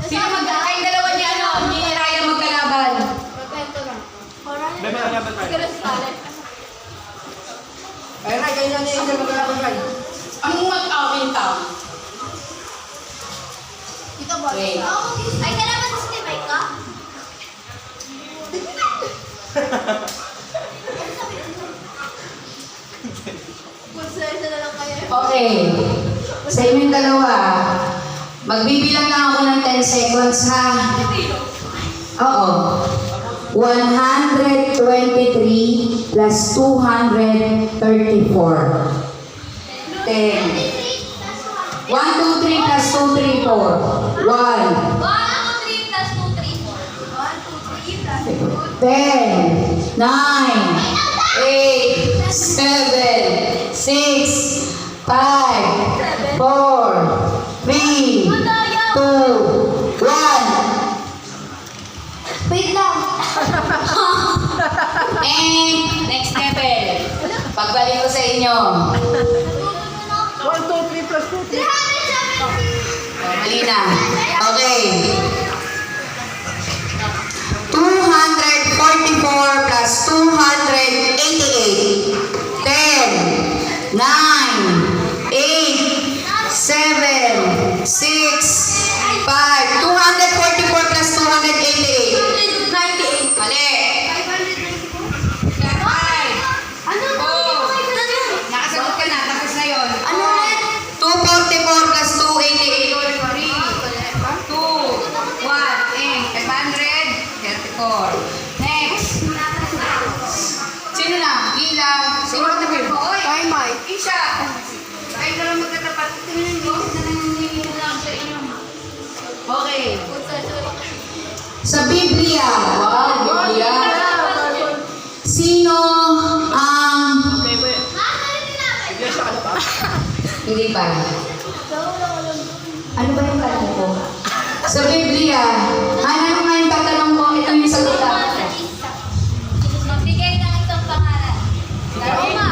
Sino kayong dalawa niya ni Ryan magkalaban? Magkwento lang. Ay, Ray, kayo na niya yung magkalaban, Ray. Ang mag-akin ta. Ito ba? Wait. Ay, kailangan sa Steve ka? Konsensya na lang kayo. Okay. Sa inyong dalawa, magbibilang lang ako ng 10 seconds ha. Oo. 123 plus 234. 10. 1, 2, 3 plus 2, 3, 4. 1. 1, 2, 3 plus 2, 3, 4. 1, 2, 3 plus 2, 10, 9, 8, 7, 6, 5, 4, 3, 2, 1. Wait lang. And next level. Pagbalik ko sa inyo. 1, 2, 3 plus 2, 3. Mali na. Okay. 244 plus 288. 10, 9, 8, 7, 6, 5. 244 plus 288. 98. Mali. 5. Ano? Nakasagot ka na. Tapos na yun. Ano ulit? 244 plus 288. 3, 2, 1, 534. Next. Sino na? Ilaw. Sino na tabi mo? Oy! Mike. Isha! Ay, ka lang magkatapat. Okay. Sa Biblia. Wow, Biblia. Sino ang... Hindi pa. Ano ba yung tanong ko? Sa Biblia, ano nga yung tatanong ko? Ito yung sagot dapat. Magbigay ng isang pangalan. Ako ma.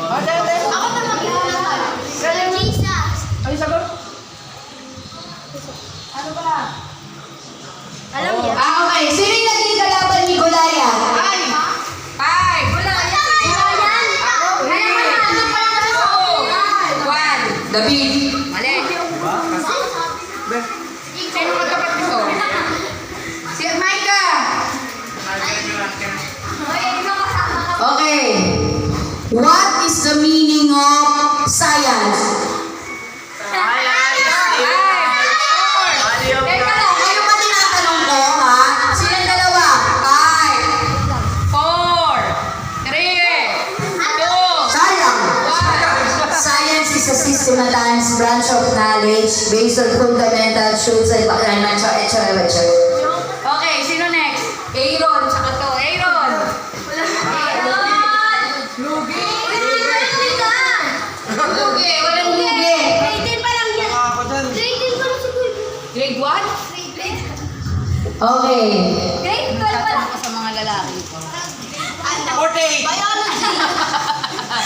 Ano? Ako na mag-iulan. Jesus. Ay, sagot. Ano ba? Alam niya? Okay. Sino yung naging kalaban ni Goliath? Ay! Five. One. David. Mali. Sino magkapat nito? Si Micah. Okay. What is the meaning of science? Teka lang, kayo ba tinatanong ko, ha? Silang dalawa? 5, 4, 3, 2, sayang! Science is a systematic branch of knowledge based on fundamental truths and Okay, sino next? Aaron, tsaka to. Aaron! Lugi! Lugi, walang lugi. Grade 10 pa lang yan. Grade 10 pa lang si Kuya. Grade 1? Grade Okay. 12 pa lang. Ako sa mga lalaki ko. 48. Biology.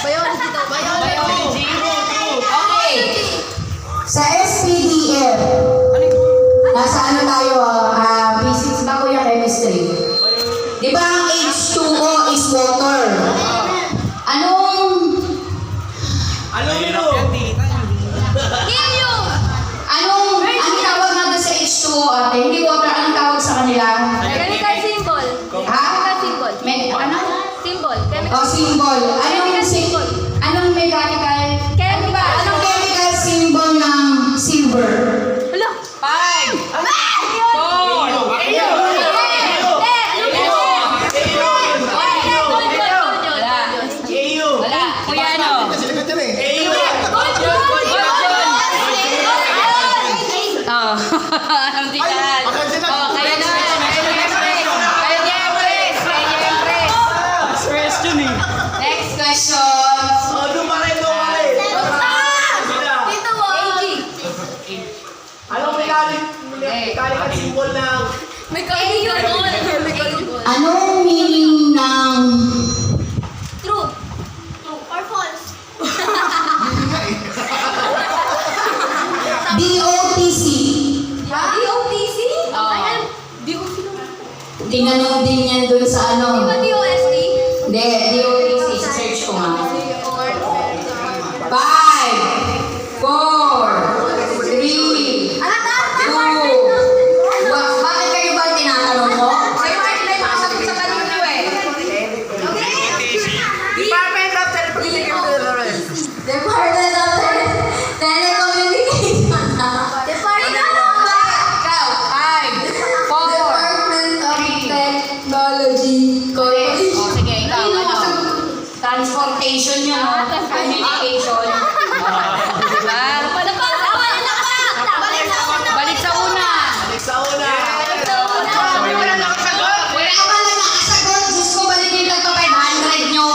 Biology daw. Biology. Okay. Sa SPDF, nasa ano tayo, physics ba ko yung chemistry? Di ba ang H2O is water? Anong Helium. ang tawag natin sa H2O ate? Hindi water, anong tawag sa kanila? Chemical symbol. Ha? Chemical symbol. Ano? Symbol. O, symbol. Chemical symbol. Anong mechanical? Ano ba? Chemical. Anong chemical symbol ng silver? Hala. 5, 4, wala. Kuya ano? Oh, alam din yan. Oh, kaya naman. Kaya Jeffrey. Next question. DOTC. DOTC? Oo. DOTC naman. Tinanong din yan dun sa ano. Di ba DOST? Hindi, DOTC. Search ko nga. 5, 4, 3, 2, 1. Bakit kayo ba tinatanong mo? Kayo nga nila yung makasagot sa tanong nyo eh. Department of Telecommunications. Department of Telecommunication. Department Ikaw, 5, 4, Department of Technology Corporation. O, sige, ikaw, ano? Transportation yun, no? Communication. Diba? Balik sa una. Sa una. Wala ka ba lang nakasagot? Diyos ko, balikin lang to 500 nyo.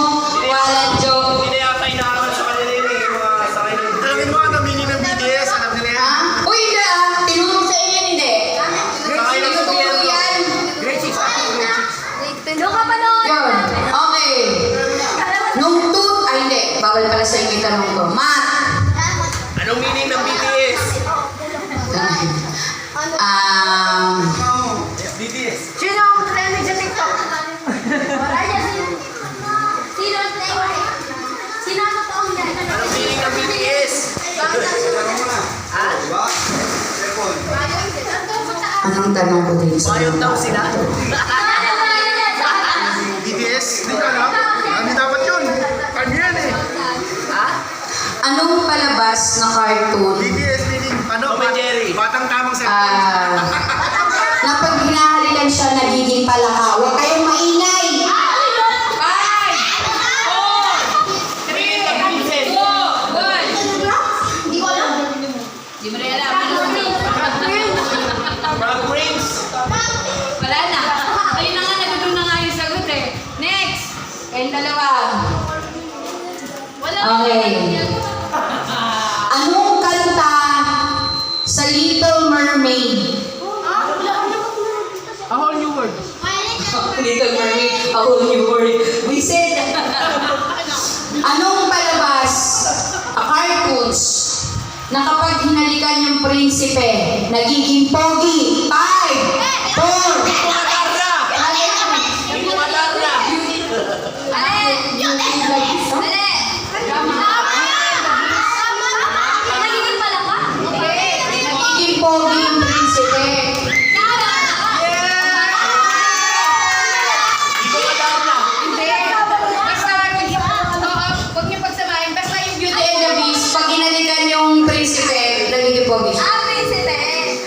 Walang joke. Hindi yata inaaral sa kanila yun eh, yung mga sa kanila. Alamin mo ang meaning ng BTS, alam nila yan. Ha? Uy, hindi ah. Tinulong sa inyo, hindi. Tinuturo yan. Grade 6 ako, grade 6. Doon ka pa noon. Yun. Okay. Nung ay hindi. Bawal pala sa inyo yung tanong ko. Math. Anong meaning ng BTS? BTS. Sino ang trending sa TikTok? Sino ang totoong yan? Anong meaning ng BTS? Anong tanong ko din sa Bayot daw sila. BTS? Hindi ka alam? Hindi dapat yun. Ano yan eh? Anong palabas na cartoon BTS meaning, ano? Tom and Jerry. Batang tamang sa... na pag hinahalikan siya nagiging palaka? Huwag kayong maingay! 5, 4, 3, 2, 1. Hindi ko alam. Di mo rin alam. Frog Prince. Wala na. Ayun na nga, nagdudun na nga yung sagot eh. Next! Kayong dalawa. Wala. Okay. Anong kanta sa Little Mermaid? A whole new world. Little Mermaid, a whole new world. We said. Anong palabas, cartoons, na kapag hinalikan yung prinsipe, nagiging pogi? 5, 4, Matarna. Hindi matarna. Nagiging pala ka? nagiging pogi yung prinsipe. Hindi ko matarna. Basta, huwag niyo pagsamahin. Basta yung Beauty and the Beast, pag hinalikan yung prinsipe, nagiging pogi siya. Prinsipe.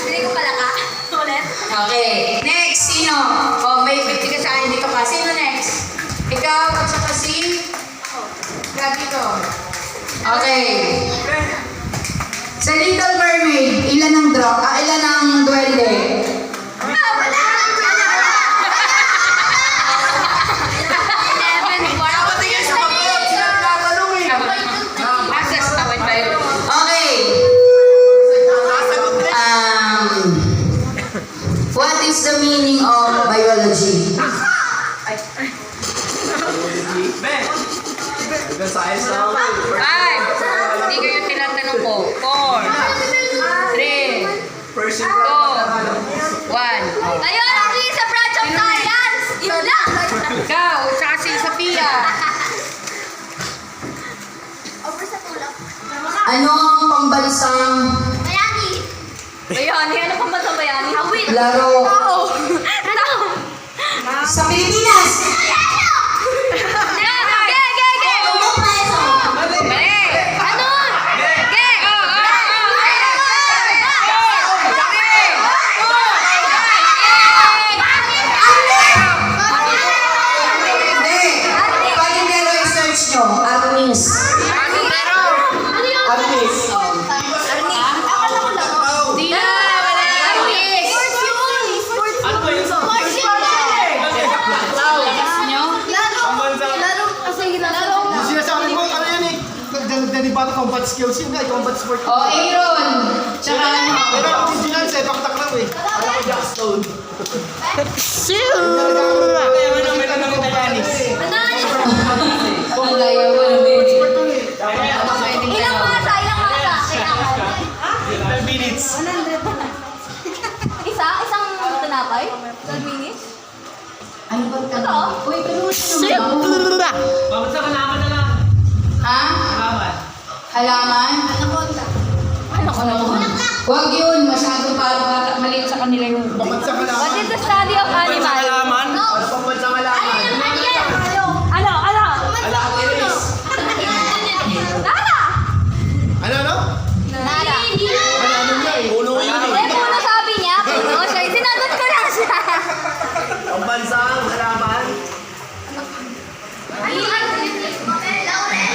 Hindi ko pala ka. Ulit. Okay. Next, sino? Oh, may 50 ka sa akin dito ka. Sino next? Ikaw at saka si... Ikaw dito. Okay. Sa Little Mermaid, ilan ang ilan ang duwende? Dapat tingin sa magot. Sila nagtatanong eh. Access tawad ba yun? Okay. Sasagot din. What is the meaning of biology? Ben. Hanggang science na ako. 5. Hindi kayo tinatanong ko. 4, 3, First 2, 1. Ayun, ang sa branch of science. Yun lang. Ikaw, tsaka si Sophia. Over sa tulak. Ano ang pambansang Bayani. Bayani? Ano pang ba bayani? Hawin. laro Oo. Ano? sa Pilipinas? Hindi. Pag hindi research nyo, Arnis. Arnis. Di na, wala. Arnis. Ano ba yun? Yung sinasabi mo, ano yan eh? Nagdadibata combat skills yun nga, combat sport. O, Aaron. Tsaka ano? Pero ang original sa baktakraw eh. Alam ko Jack Stone. Ano meron ng Yanis? Ang layo mo naman. Sport to eh. Ilang masa? Ilang masa? Kailangan. 12 minutes. Isang tinapay? 12 minutes? Ano ba? Totoo? Uy, pero ano ba? Bakit sa kalaman na lang? Ha? Kalaman. Halaman? Huwag yun, masyadong para maliit sa kanila yun. Bakit sa What kalaman? is the study of animals?